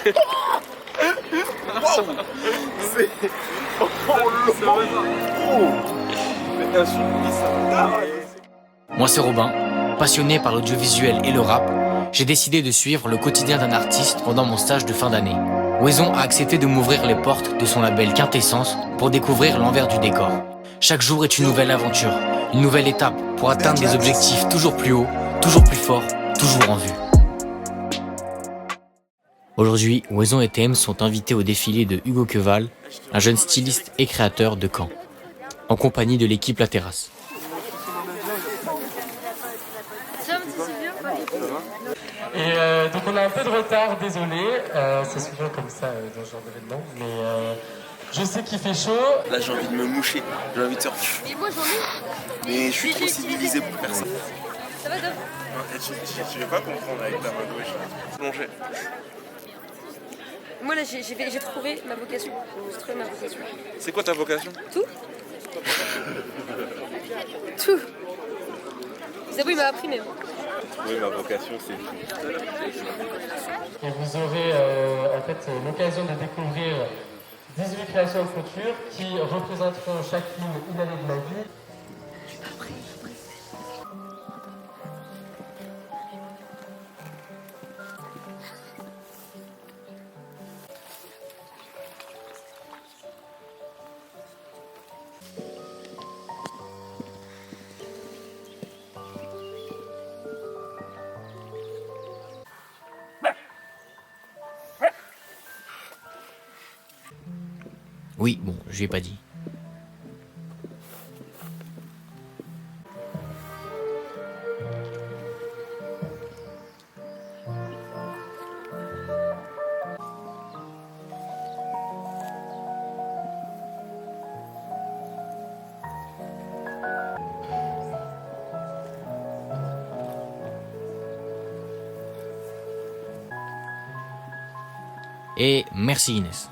Waouh. C'est... Moi c'est Robin, passionné par l'audiovisuel et le rap, j'ai décidé de suivre le quotidien d'un artiste pendant mon stage de fin d'année. Wezon a accepté de m'ouvrir les portes de son label Quintessence pour découvrir l'envers du décor. Chaque jour est une nouvelle aventure, une nouvelle étape pour atteindre des objectifs toujours plus hauts, toujours plus forts, toujours en vue. Aujourd'hui, Wezon et TM sont invités au défilé de Hugo Queval, un jeune styliste et créateur de Caen, en compagnie de l'équipe La Terrasse. Et donc on a un peu de retard, désolé, c'est souvent comme ça dans ce genre d'événement, mais je sais qu'il fait chaud. Là j'ai envie de me moucher, j'ai envie de faire... Mais moi j'en ai. Mais je suis trop civilisé pour faire ça. Ça va, Dom? Tu veux pas comprendre avec ta main gauche. Plonger. Moi là j'ai trouvé ma vocation. J'ai trouvé ma vocation. C'est quoi ta vocation? Tout. Tout. Zabou il m'a appris même. Oui, ma vocation c'est tout. Et vous aurez en fait l'occasion de découvrir 18 créations de couture qui représenteront chacune une année de ma vie. Oui, bon, je lui ai pas dit. Et merci Inès.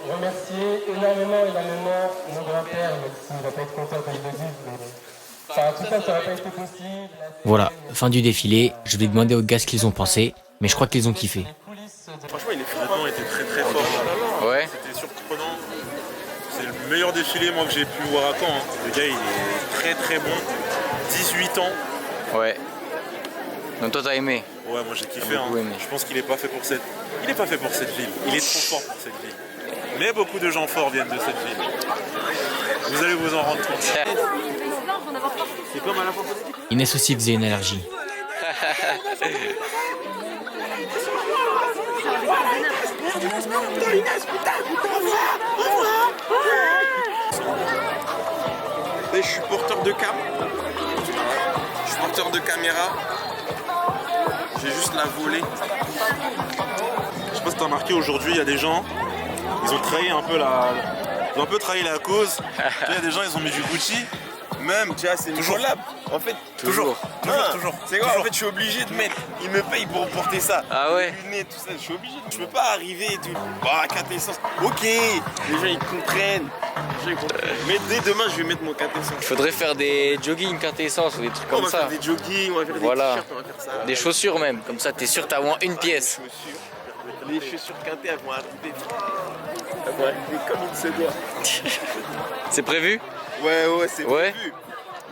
Remercier énormément mon grand-père, même s'il ne va pas être content que je le dise, mais tout ça, ça va pas été possible. Voilà, fin du défilé, je vais demander aux gars ce qu'ils ont pensé, mais je crois qu'ils ont kiffé. Franchement, les flottements étaient très très forts. Ouais. C'était surprenant. C'est le meilleur défilé moi que j'ai pu voir à Caen. Hein. Le gars il est très très bon. 18 ans. Ouais. Donc toi t'as aimé? Ouais, moi j'ai kiffé. Hein. Je pense qu'il est pas fait pour cette. Il est pas fait pour cette ville. Il est trop fort pour cette ville. Mais beaucoup de gens forts viennent de cette ville. Vous allez vous en rendre compte. C'est comme à la fois. Inès aussi faisait une allergie. Je suis porteur de cam. Je suis porteur de caméra. J'ai juste la volée. Je sais pas si t'as remarqué aujourd'hui, il y a des gens, ils ont trahi un peu ils ont un peu trahi la cause. Il y a des gens, ils ont mis du Gucci. Même, tu vois, c'est toujours là. En fait, toujours. C'est quoi, en fait, je suis obligé de mettre. Ils me payent pour porter ça. Ah ouais? Les lunettes, tout ça, je suis obligé. Je peux pas arriver et tout. Bah, quintessence. Ok, les gens ils comprennent. Mais dès demain, je vais mettre mon quintessence. Il faudrait faire des jogging quintessence ou des trucs On comme va ça. faire des jogging, on va faire des Voilà. t-shirts, on va faire ça. Des chaussures même, comme ça t'es sûr que t'as au moins une pièce. Les chaussures quintées, elles vont arriver. Elles vont arriver comme il se doit. C'est prévu? Ouais, c'est Ouais. prévu.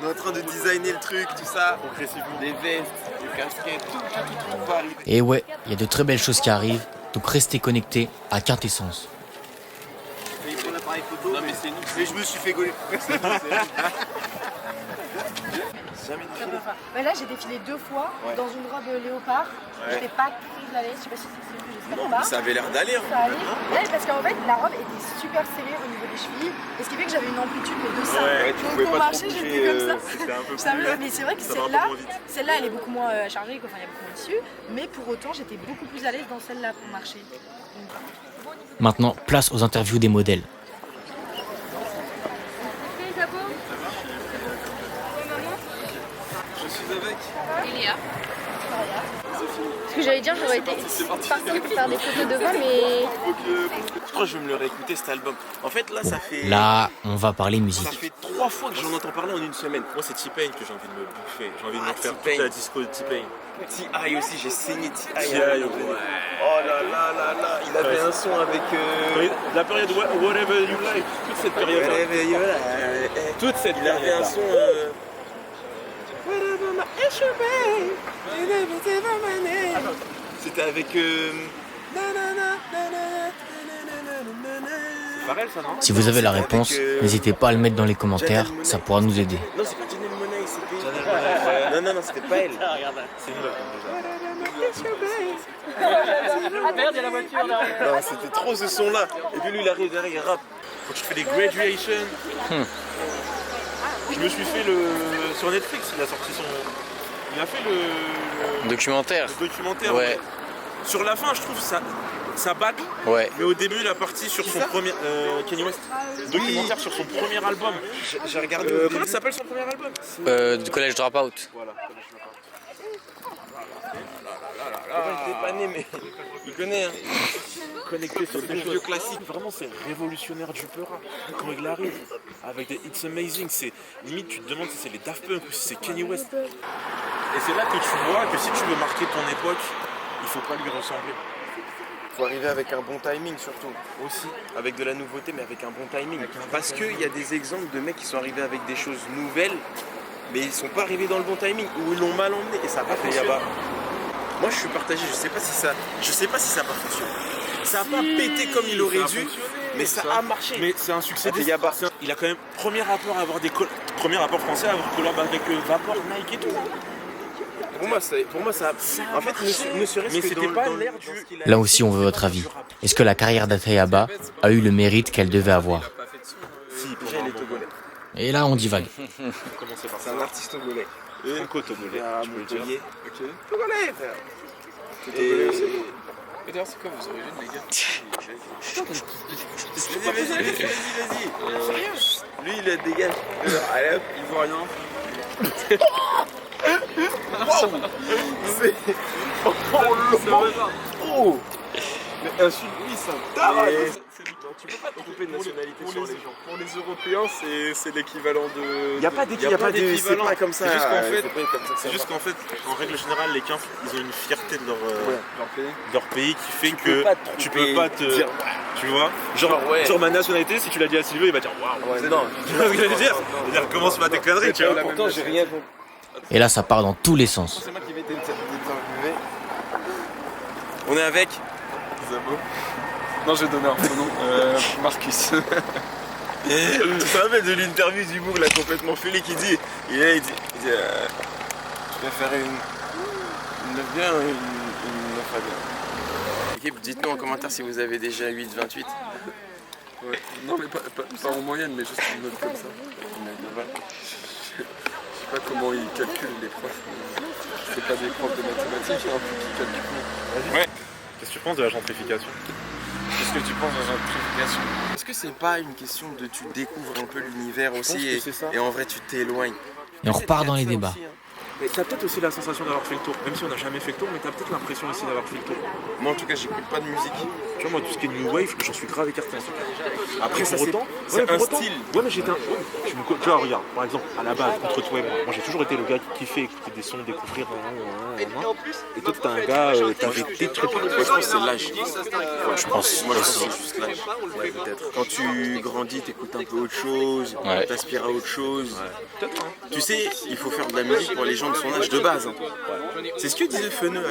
On est en train de designer le truc, tout ça. Progressivement. Les vestes, les casquettes, tout va arriver. Et ouais, il y a de très belles choses qui arrivent, donc restez connectés à Quintessence. Et il faut la appareil photo, mais c'est nous. Mais je me suis fait gauler. Bah là, j'ai défilé 2 fois dans une robe léopard. Je n'étais pas prise à l'aise, je sais pas si c'est prévu, j'espère pas. Ça avait l'air d'aller. Ça allait. Ouais, parce qu'en fait, la robe était super serrée au niveau des chevilles, et ce qui fait que j'avais une amplitude de ça. Donc pour marcher, j'étais comme ça. Mais c'est vrai que celle-là, elle est beaucoup moins chargée, quoi. Enfin, il y a beaucoup moins dessus. Mais pour autant, j'étais beaucoup plus à l'aise dans celle-là pour marcher. Maintenant, place aux interviews des modèles. Ce que j'allais dire, j'aurais été partie pour faire des photos de voix, mais... Je crois que je vais me le réécouter cet album. En fait, là, ça fait... Là, on va parler Ça musique. fait 3 fois que j'en entends parler en une semaine. Moi, c'est T-Pain que j'ai envie de me bouffer. J'ai envie de me faire toute la disco de T-Pain. T.I. aussi, j'ai saigné T.I. Ouais. Oh là là là là, il avait un son avec... La période Whatever You Like, toute cette période-là. Toute cette Il avait un son... C'était avec... Pharrell, ça, non? Si vous avez la réponse, n'hésitez pas à le mettre dans les commentaires, ça pourra nous aider. Non, c'est pas Janelle Monáe, c'était... Non, c'était pas elle. C'est une Ah merde, il y a la voiture là. Non, c'était trop ce son-là. Et puis lui, il arrive derrière, il rappe. Quand tu fais des graduations... Je me suis fait le... Sur Netflix, il a sorti son... Il a fait le Documentaire. documentaire. Ouais. Sur la fin, je trouve ça bâcle. Ouais. Mais au début, la partie sur son premier... Kanye West. Documentaire sur son premier album. J'ai regardé... Comment ça s'appelle son premier album? Du collège Dropout. Voilà. Il était pas né, mais il connaît. Hein. Connecté sur des vieux classiques. Vraiment, c'est révolutionnaire du peur. Quand il arrive avec des It's Amazing, c'est limite, tu te demandes si c'est les Daft Punk ou si c'est Kanye West. Et c'est là que tu vois que si tu veux marquer ton époque, il faut pas lui ressembler. Il faut arriver avec un bon timing surtout. Aussi. Avec de la nouveauté, mais avec un bon timing. Parce qu'il y a des exemples de mecs qui sont arrivés avec des choses nouvelles, mais ils sont pas arrivés dans le bon timing, ou ils l'ont mal emmené, et ça a pas fonctionné. Moi je suis partagé, je sais pas si ça a pas fonctionné. Ça a pas pété comme il aurait dû, mais ça a marché. Mais c'est un succès des Yaba. Il a quand même premier rappeur à avoir premier rappeur français à avoir collab avec Vapor, Nike et tout. Pour moi, ça en fait, ne serait-ce Mais que c'était dans, pas dans l'air dans ce du... qu'il a Là aussi, on veut votre avis. Est-ce que la carrière d'Atayaba a eu le mérite qu'elle devait avoir? Si, Déjà, il est togolais. Et là, on divague. Commencer par C'est ça. un artiste togolais. Franco-togolais, Ah, je peux le dire. Montpellier. Ok. Togolais, frère. Et d'ailleurs, c'est quoi vos origines, les gars? Vas-y. Lui, il a dégage. Allez hop, ivoirien. C'est... Oh, mais insulte-lui, ça tabasse. Tu peux pas tromper de nationalité sur les gens. Pour les Européens, c'est l'équivalent de. Il n'y a pas d'équivalent, c'est pas comme ça. C'est juste qu'en fait, c'est pas comme ça que ça c'est juste va. qu'en fait, en règle générale, les Quinfs, ils ont une fierté de Leur pays. leur pays qui fait peux que pas te tu tromper, peux pas te... dire, Tu vois genre ma nationalité, si tu l'as dit à Sylvie, il va dire waouh. Ouais, non. Tu vois ce que je veux dire? Il va dire commence pas tes conneries, tu vois. Pourtant, j'ai rien compris. Et là, ça part dans tous les sens. C'est moi qui vais t'interviewer. On est avec Zabo. Non, j'ai donné un faux nom. Marcus. Tu te rappelles de l'interview du bourg là complètement fêlé qui dit il dit je vais faire une 9 bien ou une 9 à bien. Équipe, dites-nous en commentaire si vous avez déjà 8-28. Ouais. Non, mais pas en moyenne, mais juste une note comme ça. Je sais pas comment ils calculent les profs. C'est pas des profs de mathématiques hein, qui calculent. Ouais. Qu'est-ce que tu penses de la gentrification? Qu'est-ce que tu penses de gentrification? Est-ce que c'est pas une question de tu découvres un peu l'univers aussi que c'est ça. et en vrai tu t'éloignes? Et on repart dans les débats. Mais t'as peut-être aussi la sensation d'avoir fait le tour, même si on n'a jamais fait le tour, mais t'as peut-être l'impression aussi d'avoir fait le tour. Moi en tout cas j'écoute pas de musique. Tu vois, moi, tout ce qui est New Wave, j'en suis grave écarté en tout cas. Après, ça, pour c'est- autant, c'est pour un autant- style. Ouais, mais j'étais un. Ouais, tu vois, regarde, par exemple, à la base, entre toi et moi j'ai toujours été le gars qui kiffait écouter des sons, découvrir. Et toi, t'es un gars, t'avais des trucs. Moi je pense que c'est l'âge. Ouais, je pense. Moi je pense que c'est juste l'âge. Ouais, peut-être. Quand tu grandis, t'écoutes un peu autre chose, Ouais. t'aspires à autre chose. Peut-être, hein. Tu sais, il faut faire de la musique pour les gens de son âge de base. hein. C'est ce que disait Feneux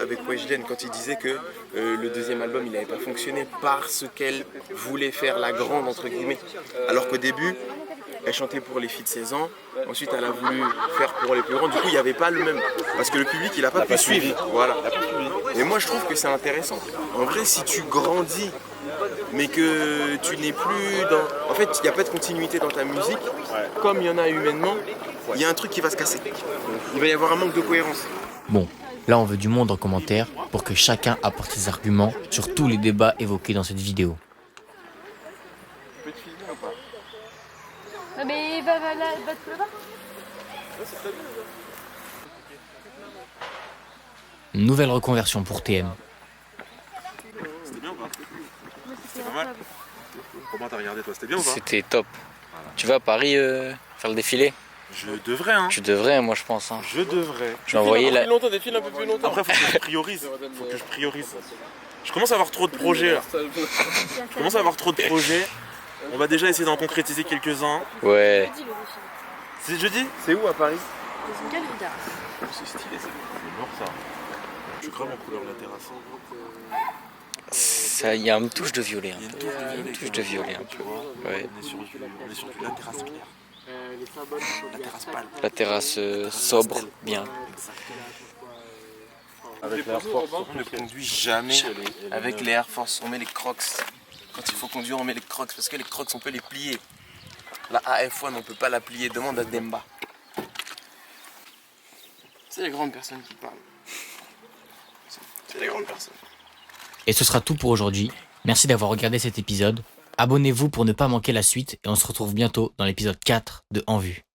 avec Weshden quand il disait que le deuxième album il avait pas a fonctionné parce qu'elle voulait faire la grande, entre guillemets. Alors qu'au début, elle chantait pour les filles de 16 ans, ensuite elle a voulu faire pour les plus grands, du coup il n'y avait pas le même. Parce que le public il n'a pas pu suivre. Voilà. Et moi je trouve que c'est intéressant. En vrai, si tu grandis, mais que tu n'es plus dans... En fait, il n'y a pas de continuité dans ta musique, comme il y en a humainement, il y a un truc qui va se casser. Il va y avoir un manque de cohérence. Bon, là on veut du monde en commentaire pour que chacun apporte ses arguments sur tous les débats évoqués dans cette vidéo. Mais va te là-bas. Nouvelle reconversion pour TM. C'était bien ou pas? C'était pas mal. Comment t'as regardé toi? C'était bien ou pas? C'était top. Tu vas à Paris faire le défilé? Je devrais, hein. Tu devrais, moi je pense. Hein. Je devrais. Je vais envoyer la... Défile un peu plus longtemps. Après, faut que je priorise. Je commence à avoir trop de projets là. On va déjà essayer d'en concrétiser quelques-uns. Ouais. C'est jeudi? C'est où à Paris? Dans une galerie d'art. C'est stylé ça. C'est lourd ça. Je suis grave en couleur la terrasse. Ça, il y a une touche de violet. Il y a une touche de violet un tu peu. vois. Ouais. On est sur la terrasse claire. La terrasse pâle. La terrasse sobre, bien. Avec l'Air Force, on ne conduit jamais avec les Air Force, on met les Crocs. Quand il faut conduire, on met les Crocs parce que les Crocs, on peut les plier. La AF1, on ne peut pas la plier, demande à Demba. C'est les grandes personnes qui parlent. C'est les grandes personnes. Et ce sera tout pour aujourd'hui. Merci d'avoir regardé cet épisode. Abonnez-vous pour ne pas manquer la suite et on se retrouve bientôt dans l'épisode 4 de En Vue.